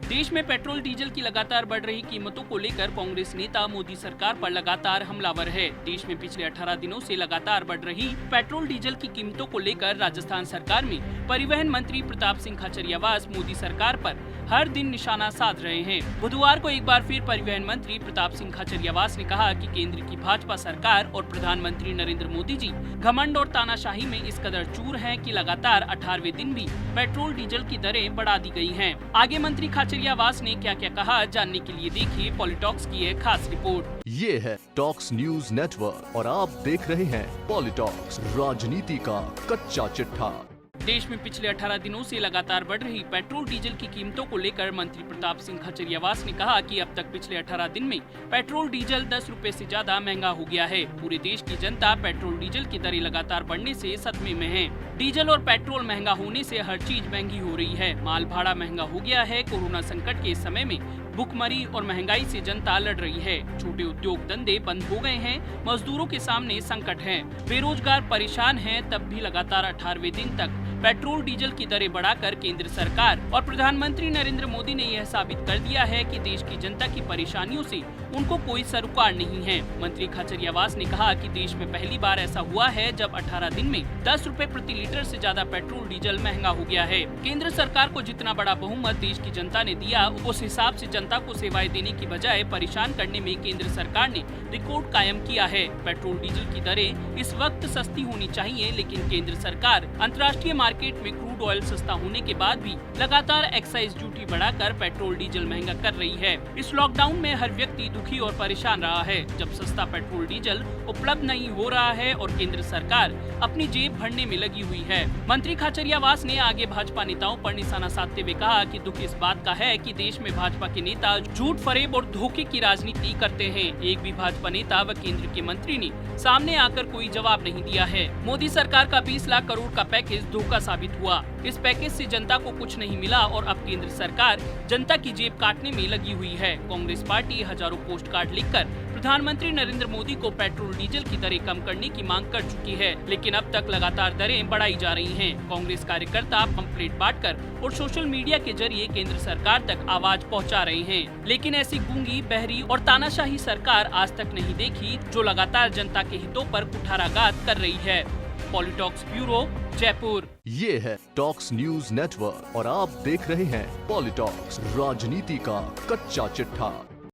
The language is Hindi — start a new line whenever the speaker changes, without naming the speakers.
देश में पेट्रोल डीजल की लगातार बढ़ रही कीमतों को लेकर कांग्रेस नेता मोदी सरकार पर लगातार हमलावर है। देश में पिछले 18 दिनों से लगातार बढ़ रही पेट्रोल डीजल की कीमतों को लेकर राजस्थान सरकार में परिवहन मंत्री प्रताप सिंह खाचरियावास मोदी सरकार पर हर दिन निशाना साध रहे हैं। बुधवार को एक बार फिर परिवहन मंत्री प्रताप सिंह खाचरियावास ने कहा कि केंद्र की भाजपा सरकार और प्रधानमंत्री नरेंद्र मोदी जी घमंड और तानाशाही में इस कदर चूर हैं कि लगातार 18वें दिन भी पेट्रोल डीजल की दरें बढ़ा दी गई हैं। आगे मंत्री खाचरियावास ने क्या क्या कहा, जानने के लिए देखिए पॉलिटॉक्स की एक खास रिपोर्ट।
ये है टॉक्स न्यूज नेटवर्क और आप देख रहे हैं पॉलिटॉक्स, राजनीति का कच्चा चिट्ठा।
देश में पिछले 18 दिनों से लगातार बढ़ रही पेट्रोल डीजल की कीमतों को लेकर मंत्री प्रताप सिंह खाचरियावास ने कहा कि अब तक पिछले 18 दिन में पेट्रोल डीजल 10 रुपए से ज्यादा महंगा हो गया है। पूरे देश की जनता पेट्रोल डीजल की दरें लगातार बढ़ने से सदमे में है। डीजल और पेट्रोल महंगा होने से हर चीज महंगी हो रही है। माल भाड़ा महंगा हो गया है। कोरोना संकट के समय में भुखमरी और महंगाई से जनता लड़ रही है। छोटे उद्योग धंधे बंद हो गए हैं। मजदूरों के सामने संकट है। बेरोजगार परेशान हैं। तब भी लगातार 18वें दिन तक पेट्रोल डीजल की दरें बढ़ाकर केंद्र सरकार और प्रधानमंत्री नरेंद्र मोदी ने यह साबित कर दिया है कि देश की जनता की परेशानियों से उनको कोई सरोकार नहीं है। मंत्री खाचरियावास ने कहा कि देश में पहली बार ऐसा हुआ है जब 18 दिन में 10 रुपए प्रति लीटर से ज्यादा पेट्रोल डीजल महंगा हो गया है। केंद्र सरकार को जितना बड़ा बहुमत देश की जनता ने दिया, उस हिसाब से जनता को सेवाएं देने की बजाय परेशान करने में केंद्र सरकार ने रिकॉर्ड कायम किया है। पेट्रोल डीजल की दरें इस वक्त सस्ती होनी चाहिए, लेकिन केंद्र सरकार अंतर्राष्ट्रीय मार्केट में क्रूड ऑयल सस्ता होने के बाद भी लगातार एक्साइज ड्यूटी बढ़ाकर पेट्रोल डीजल महंगा कर रही है। इस लॉकडाउन में हर व्यक्ति दुखी और परेशान रहा है। जब सस्ता पेट्रोल डीजल उपलब्ध नहीं हो रहा है और केंद्र सरकार अपनी जेब भरने में लगी हुई है। मंत्री खाचरियावास ने आगे भाजपा नेताओं पर निशाना साधते हुए कहा कि दुख इस बात का है कि देश में भाजपा के नेता झूठ, फरेब और धोखे की राजनीति करते हैं। एक भी भाजपा नेता व केंद्र के मंत्री ने सामने आकर कोई जवाब नहीं दिया है। मोदी सरकार का 20 लाख करोड़ का पैकेज धोखा साबित हुआ। इस पैकेज से जनता को कुछ नहीं मिला और अब केंद्र सरकार जनता की जेब काटने में लगी हुई है। कांग्रेस पार्टी हजारों पोस्ट कार्ड लिखकर प्रधानमंत्री नरेंद्र मोदी को पेट्रोल डीजल की दरें कम करने की मांग कर चुकी है, लेकिन अब तक लगातार दरें बढ़ाई जा रही हैं। कांग्रेस कार्यकर्ता पंपलेट बांटकर और सोशल मीडिया के जरिए केंद्र सरकार तक आवाज पहुंचा रहे हैं, लेकिन ऐसी गूंगी, बहरी और तानाशाही सरकार आज तक नहीं देखी जो लगातार जनता के हितों पर कुठाराघात कर रही है। पॉलिटॉक्स ब्यूरो, जयपुर।
ये है टॉक्स न्यूज नेटवर्क और आप देख रहे हैं पॉलिटॉक्स, राजनीति का कच्चा चिट्ठा।